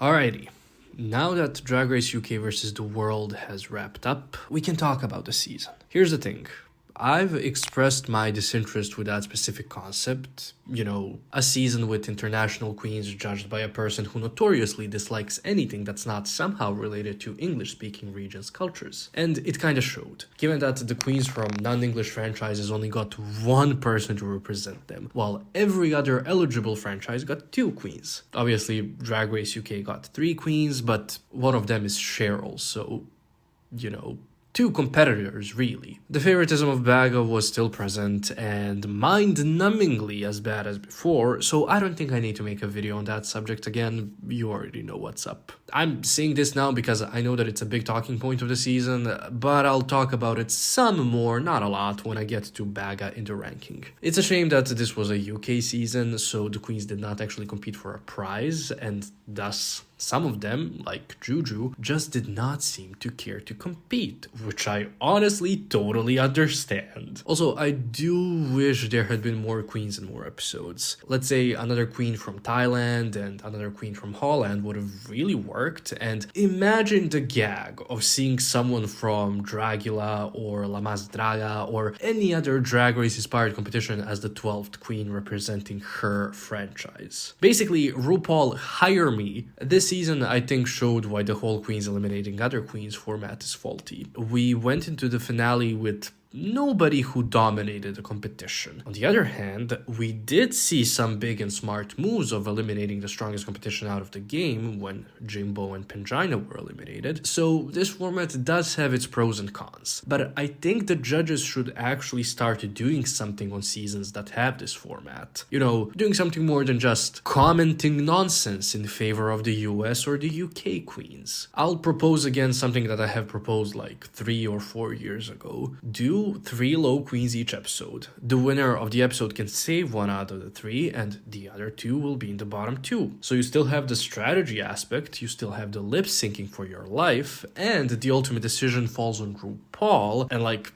Alrighty, now that Drag Race UK versus the World has wrapped up, we can talk about the season. Here's the thing. I've expressed my disinterest with that specific concept. A season with international queens judged by a person who notoriously dislikes anything that's not somehow related to English-speaking regions' cultures. And it kinda showed, given that the queens from non-English franchises only got one person to represent them, while every other eligible franchise got 2 queens. Obviously, Drag Race UK got 3 queens, but one of them is Cheryl, so, 2 competitors, really. The favoritism of Baga was still present and mind-numbingly as bad as before, so I don't think I need to make a video on that subject again. You already know what's up. I'm saying this now because I know that it's a big talking point of the season, but I'll talk about it some more, not a lot, when I get to Baga in the ranking. It's a shame that this was a UK season, so the queens did not actually compete for a prize, and thus some of them, like Jujubee, just did not seem to care to compete, which I honestly totally understand. Also, I do wish there had been more queens in more episodes. Let's say another queen from Thailand and another queen from Holland would have really worked, and imagine the gag of seeing someone from Dragula or La Mas Draga or any other Drag Race inspired competition as the 12th queen representing her franchise. Basically, RuPaul, hire me. This season, I think, showed why the whole queens eliminating other queens format is faulty. We went into the finale with nobody who dominated the competition. On the other hand, we did see some big and smart moves of eliminating the strongest competition out of the game when Jimbo and Pangina were eliminated, so this format does have its pros and cons. But I think the judges should actually start doing something on seasons that have this format. Doing something more than just commenting nonsense in favor of the US or the UK queens. I'll propose again something that I have proposed like 3 or 4 years ago. Do 3 low queens each episode. The winner of the episode can save one out of the 3, and the other 2 will be in the bottom 2. So you still have the strategy aspect, you still have the lip syncing for your life, and the ultimate decision falls on RuPaul, and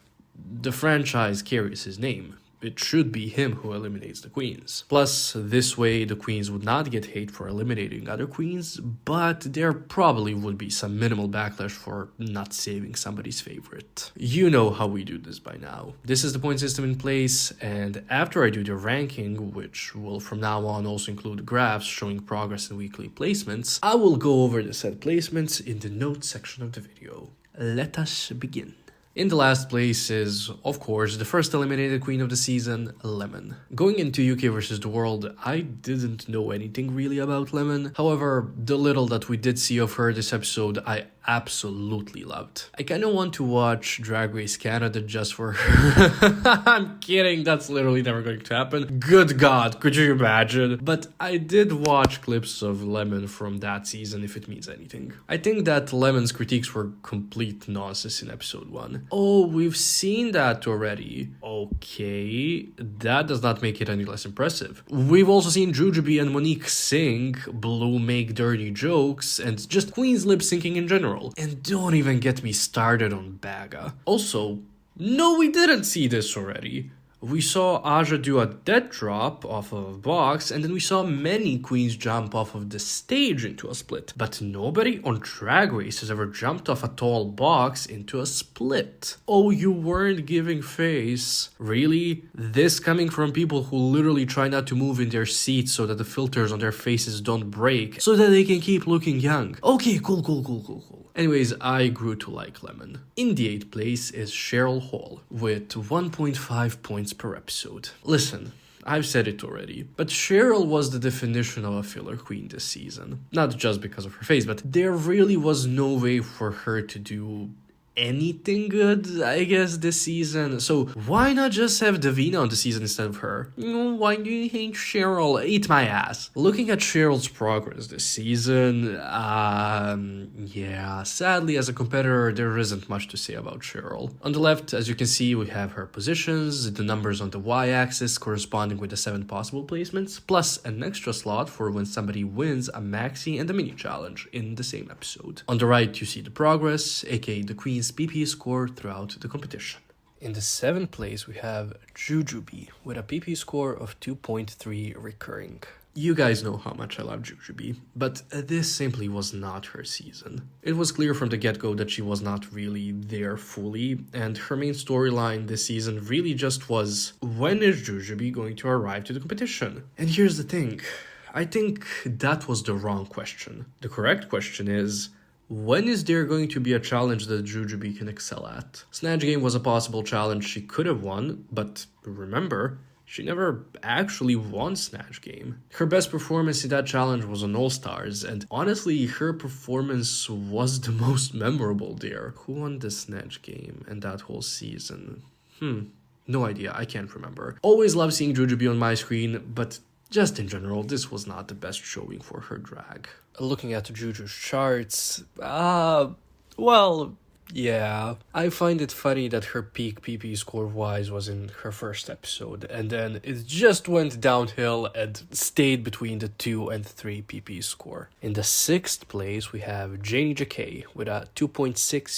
the franchise carries his name. It should be him who eliminates the queens. Plus, this way the queens would not get hate for eliminating other queens, but there probably would be some minimal backlash for not saving somebody's favorite. You know how we do this by now. This is the point system in place, and after I do the ranking, which will from now on also include graphs showing progress in weekly placements, I will go over the set placements in the notes section of the video. Let us begin. In the last place is, of course, the first eliminated queen of the season, Lemon. Going into UK versus the World, I didn't know anything really about Lemon. However, the little that we did see of her this episode, I absolutely loved. I kinda want to watch Drag Race Canada just for her. I'm kidding, that's literally never going to happen. Good God, could you imagine? But I did watch clips of Lemon from that season, if it means anything. I think that Lemon's critiques were complete nonsense in episode 1. Oh, we've seen that already. Okay, that does not make it any less impressive. We've also seen Jujubee and Monique sing, Blue make dirty jokes, and just queens lip syncing in general. And don't even get me started on Baga. Also, no, we didn't see this already. We saw Aja do a dead drop off of a box, and then we saw many queens jump off of the stage into a split. But nobody on Drag Race has ever jumped off a tall box into a split. Oh, you weren't giving face. Really? This coming from people who literally try not to move in their seats so that the filters on their faces don't break, so that they can keep looking young. Okay, cool. Anyways, I grew to like Lemon. In the 8th place is Cheryl Hall, with 1.5 points per episode. Listen, I've said it already, but Cheryl was the definition of a filler queen this season. Not just because of her face, but there really was no way for her to do anything good, I guess, this season. So why not just have Davina on the season instead of her? Why do you hate Cheryl? Eat my ass. Looking at Cheryl's progress this season, yeah, sadly as a competitor, there isn't much to say about Cheryl. On the left, as you can see, we have her positions, the numbers on the y-axis corresponding with the 7 possible placements, plus an extra slot for when somebody wins a maxi and a mini challenge in the same episode. On the right, you see the progress, aka the queen's PP score throughout the competition. In the 7th place, we have Jujubee with a PP score of 2.3 recurring. You guys know how much I love Jujubee, but this simply was not her season. It was clear from the get-go that she was not really there fully, and her main storyline this season really just was, when is Jujubee going to arrive to the competition? And here's the thing, I think that was the wrong question. The correct question is, when is there going to be a challenge that Jujubee can excel at? Snatch Game was a possible challenge she could have won, but remember, she never actually won Snatch Game. Her best performance in that challenge was on All Stars, and honestly, her performance was the most memorable there. Who won the Snatch Game and that whole season? No idea, I can't remember. Always love seeing Jujubee on my screen, but just in general, this was not the best showing for her drag. Looking at Juju's charts, well, yeah. I find it funny that her peak PP score-wise was in her first episode, and then it just went downhill and stayed between the 2 and 3 PP score. In the 6th place, we have Jacké with a 2.6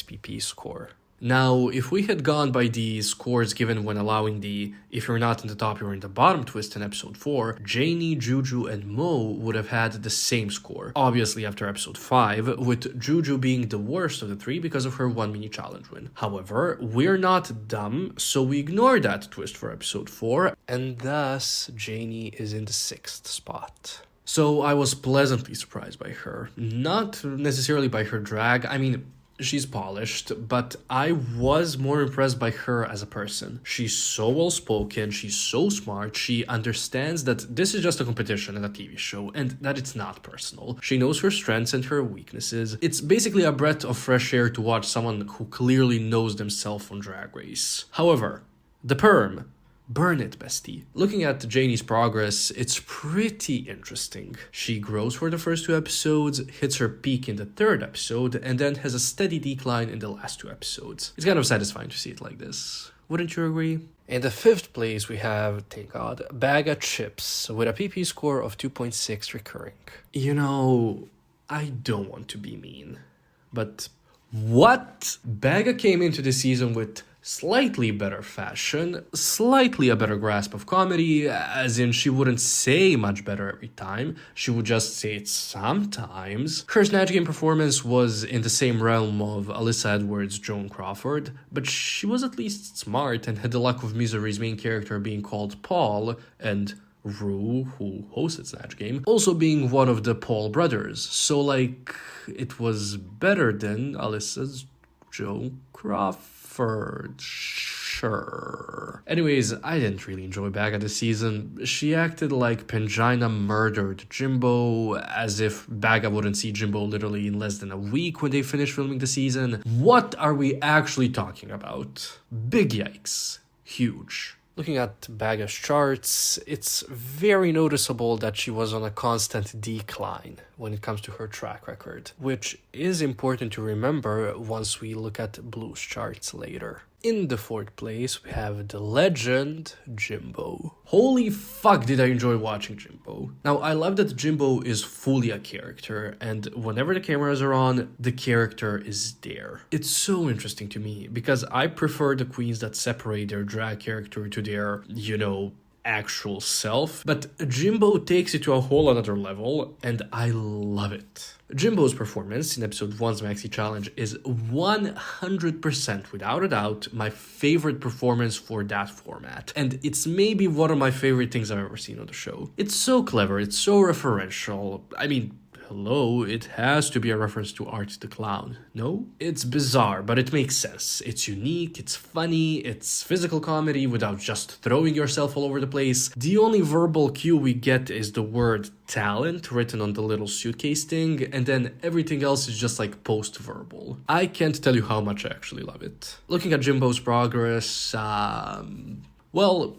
PP score. Now, if we had gone by the scores given when allowing the if you're not in the top, you're in the bottom twist in episode 4, Janey, Juju, and Mo would have had the same score. Obviously after episode 5, with Juju being the worst of the 3 because of her 1 mini challenge win. However, we're not dumb, so we ignore that twist for episode 4, and thus Janey is in the 6th spot. So I was pleasantly surprised by her. Not necessarily by her drag, I mean, she's polished, but I was more impressed by her as a person. She's so well-spoken, she's so smart, she understands that this is just a competition and a TV show, and that it's not personal. She knows her strengths and her weaknesses. It's basically a breath of fresh air to watch someone who clearly knows themselves on Drag Race. However, the perm. Burn it, bestie. Looking at Janey's progress, it's pretty interesting. She grows for the first 2 episodes, hits her peak in the 3rd episode, and then has a steady decline in the last 2 episodes. It's kind of satisfying to see it like this. Wouldn't you agree? In the 5th place, we have, thank God, Baga Chipz with a PP score of 2.6 recurring. You know, I don't want to be mean, but what? Baga came into the season with slightly better fashion, slightly a better grasp of comedy, as in she wouldn't say much better every time, she would just say it sometimes. Her Snatch Game performance was in the same realm of Alyssa Edwards' Joan Crawford, but she was at least smart and had the luck of Misery's main character being called Paul, and Ru, who hosted Snatch Game, also being one of the Paul brothers, so like, it was better than Alyssa's Joan Crawford. Sure. Anyways, I didn't really enjoy Baga this season. She acted like Pangina murdered Jimbo, as if Baga wouldn't see Jimbo literally in less than a week when they finished filming the season. What are we actually talking about? Big yikes. Huge. Looking at Baga's charts, it's very noticeable that she was on a constant decline when it comes to her track record, which is important to remember once we look at Blue's charts later. In the 4th place, we have the legend, Jimbo. Holy fuck did I enjoy watching Jimbo. Now, I love that Jimbo is fully a character, and whenever the cameras are on, the character is there. It's so interesting to me, because I prefer the queens that separate their drag character to their, actual self, but Jimbo takes it to a whole another level, and I love it. Jimbo's performance in episode 1's Maxi Challenge is 100% without a doubt my favorite performance for that format, and it's maybe one of my favorite things I've ever seen on the show. It's so clever, it's so referential, I mean, hello, it has to be a reference to Art the Clown, no? It's bizarre, but it makes sense. It's unique, it's funny, it's physical comedy without just throwing yourself all over the place. The only verbal cue we get is the word talent written on the little suitcase thing, and then everything else is just like post-verbal. I can't tell you how much I actually love it. Looking at Jimbo's progress, well,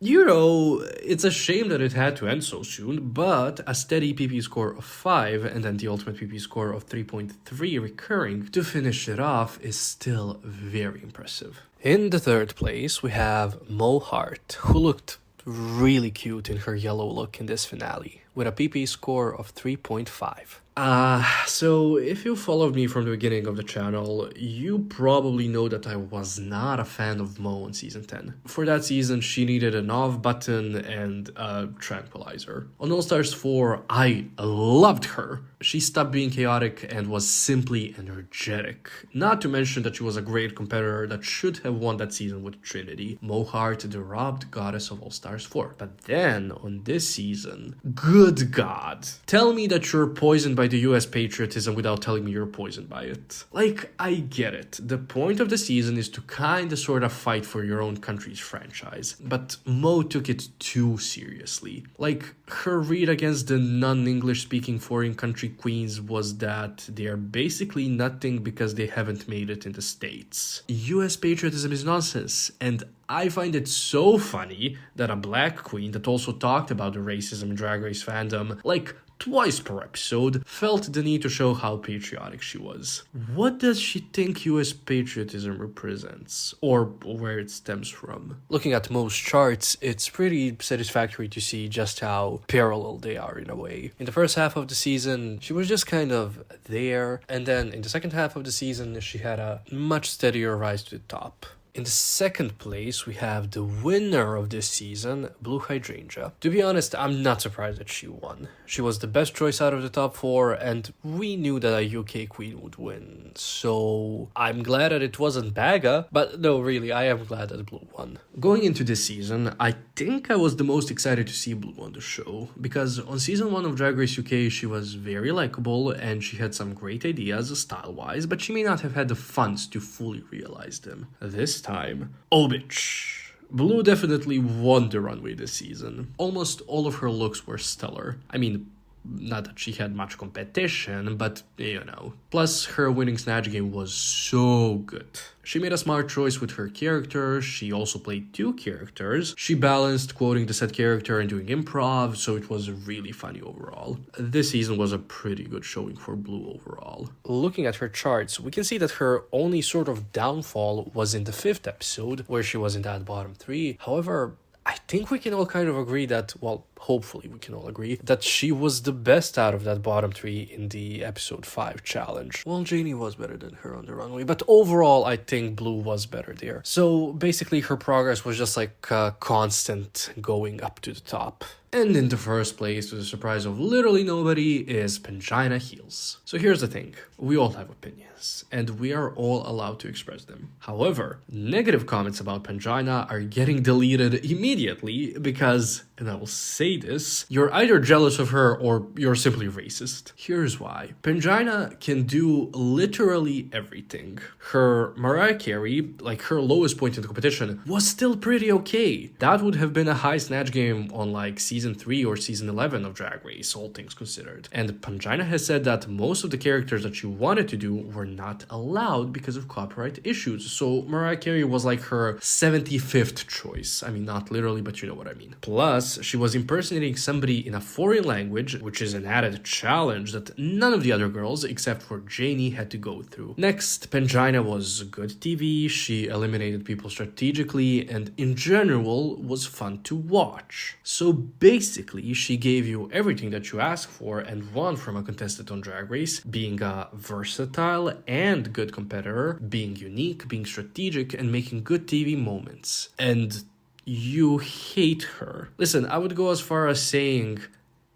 it's a shame that it had to end so soon, but a steady PP score of 5 and then the ultimate PP score of 3.3 recurring to finish it off is still very impressive. In the 3rd place, we have Mo Hart, who looked really cute in her yellow look in this finale, with a PP score of 3.5. So if you followed me from the beginning of the channel, you probably know that I was not a fan of Mo in season 10. For that season, she needed an off button and a tranquilizer. On All Stars 4, I loved her. She stopped being chaotic and was simply energetic. Not to mention that she was a great competitor that should have won that season with Trinity, Mo Hart, the robbed goddess of All Stars 4. But then, on this season, good God, tell me that you're poisoned by the US patriotism without telling me you're poisoned by it. Like, I get it. The point of the season is to kinda sorta fight for your own country's franchise. But Mo took it too seriously. Like, her read against the non-English speaking foreign country queens was that they are basically nothing because they haven't made it in the States. US patriotism is nonsense, and I find it so funny that a black queen that also talked about the racism in Drag Race fandom, like twice per episode, felt the need to show how patriotic she was. What does she think US patriotism represents? Or where it stems from? Looking at most charts, it's pretty satisfactory to see just how parallel they are in a way. In the first half of the season, she was just kind of there, and then in the second half of the season, she had a much steadier rise to the top. In the second place, we have the winner of this season, Blue Hydrangea. To be honest, I'm not surprised that she won. She was the best choice out of the top 4, and we knew that a UK queen would win. So I'm glad that it wasn't Baga, but no, really, I am glad that Blue won. Going into this season, I think I was the most excited to see Blue on the show, because on season 1 of Drag Race UK, she was very likable, and she had some great ideas style-wise, but she may not have had the funds to fully realize them. This time, oh bitch. Blue definitely won the runway this season. Almost all of her looks were stellar. I mean, not that she had much competition, but you know. Plus, her winning Snatch game was so good. She made a smart choice with her character, she also played 2 characters, she balanced quoting the set character and doing improv, so it was really funny overall. This season was a pretty good showing for Blue overall. Looking at her charts, we can see that her only sort of downfall was in the 5th episode, where she was in that bottom 3. However, I think we can all kind of agree that, well, hopefully we can all agree, that she was the best out of that bottom 3 in the episode 5 challenge. Well, Janey was better than her on the runway, but overall I think Blue was better there. So basically her progress was just like constant going up to the top. And in the first place, to the surprise of literally nobody, is Pangina Heels. So here's the thing, we all have opinions, and we are all allowed to express them. However, negative comments about Pangina are getting deleted immediately because, and I will say this, you're either jealous of her or you're simply racist. Here's why. Pangina can do literally everything. Her Mariah Carey, like her lowest point in the competition, was still pretty okay. That would have been a high Snatch game on like season 3 or season 11 of Drag Race, all things considered. And Pangina has said that most of the characters that she wanted to do were not allowed because of copyright issues. So Mariah Carey was like her 75th choice. I mean, not literally, but you know what I mean. Plus, she was impersonating somebody in a foreign language, which is an added challenge that none of the other girls, except for Janey, had to go through. Next, Pangina was good TV, she eliminated people strategically, and in general was fun to watch. So basically, she gave you everything that you asked for and want from a contestant on Drag Race, being a versatile and good competitor, being unique, being strategic, and making good TV moments. And you hate her. Listen, I would go as far as saying,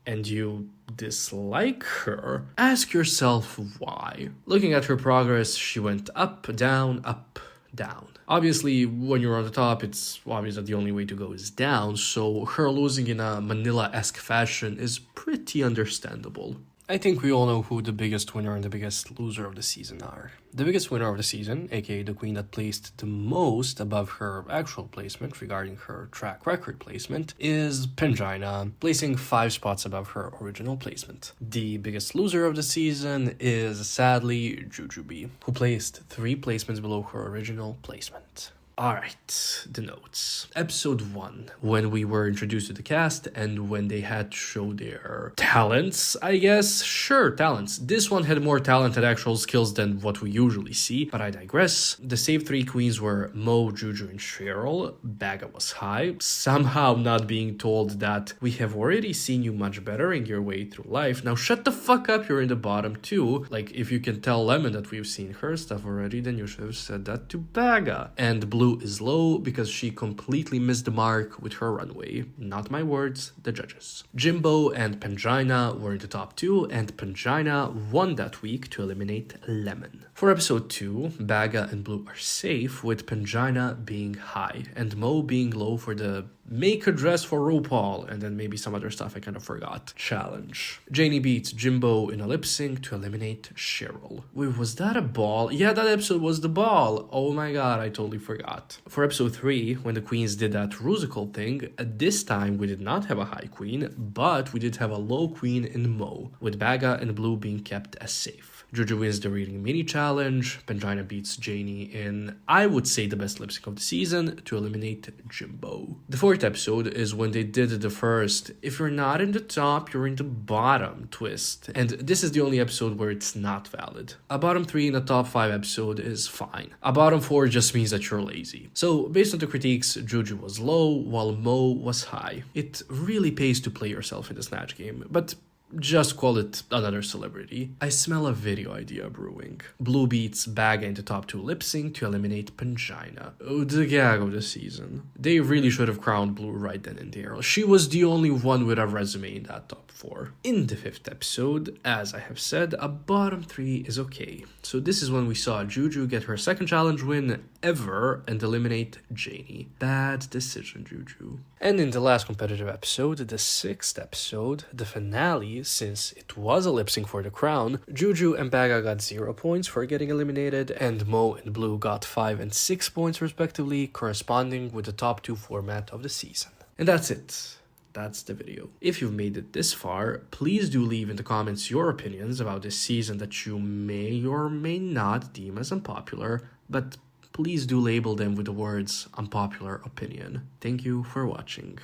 and you dislike her? Ask yourself why. Looking at her progress, she went up, down, up, down. Obviously, when you're on the top, it's obvious that the only way to go is down, so her losing in a Manila-esque fashion is pretty understandable. I think we all know who the biggest winner and the biggest loser of the season are. The biggest winner of the season, aka the queen that placed the most above her actual placement regarding her track record placement, is Pangina, placing 5 spots above her original placement. The biggest loser of the season is, sadly, Jujubee, who placed 3 placements below her original placement. Alright, the notes. Episode 1, when we were introduced to the cast and when they had to show their talents, I guess. Sure, talents. This one had more talent and actual skills than what we usually see, but I digress. The save 3 queens were Mo, Juju, and Cheryl. Baga was high, somehow not being told that we have already seen you much better in your way through life. Now shut the fuck up, you're in the bottom too. Like, if you can tell Lemon that we've seen her stuff already, then you should have said that to Baga. And Blue is low because she completely missed the mark with her runway. Not my words, the judges. Jimbo and Pangina were in the top 2, and Pangina won that week to eliminate Lemon. For episode 2, Baga and Blue are safe, with Pangina being high and Mo being low for the make a dress for RuPaul, and then maybe some other stuff I kind of forgot. Challenge. Janey beats Jimbo in a lip sync to eliminate Cheryl. Wait, was that a ball? Yeah, that episode was the ball. Oh my god, I totally forgot. For episode 3, when the queens did that rusical thing, this time we did not have a high queen, but we did have a low queen in Mo, with Baga and Blue being kept as safe. Jujubee wins the reading mini challenge. Pangina beats Janey in, I would say, the best lip sync of the season to eliminate Jimbo. The 4th episode is when they did the first, if you're not in the top, you're in the bottom twist. And this is the only episode where it's not valid. A bottom 3 in a top 5 episode is fine. A bottom 4 just means that you're lazy. So based on the critiques, Juju was low while Mo was high. It really pays to play yourself in the Snatch game, but just call it another celebrity. I smell a video idea brewing. Blue beats Baga in the top 2 lip sync to eliminate Pangina. Oh, the gag of the season. They really should have crowned Blue right then and there. She was the only one with a resume in that top 4. In the 5th episode, as I have said, a bottom 3 is okay. So this is when we saw Juju get her 2nd challenge win ever and eliminate Janey. Bad decision, Juju. And in the last competitive episode, the 6th episode, the finale, since it was a lip sync for the crown, Juju and Baga got 0 points for getting eliminated, and Mo and Blue got 5 and 6 points respectively, corresponding with the top 2 format of the season. And that's it. That's the video. If you've made it this far, please do leave in the comments your opinions about this season that you may or may not deem as unpopular, but please do label them with the words unpopular opinion. Thank you for watching.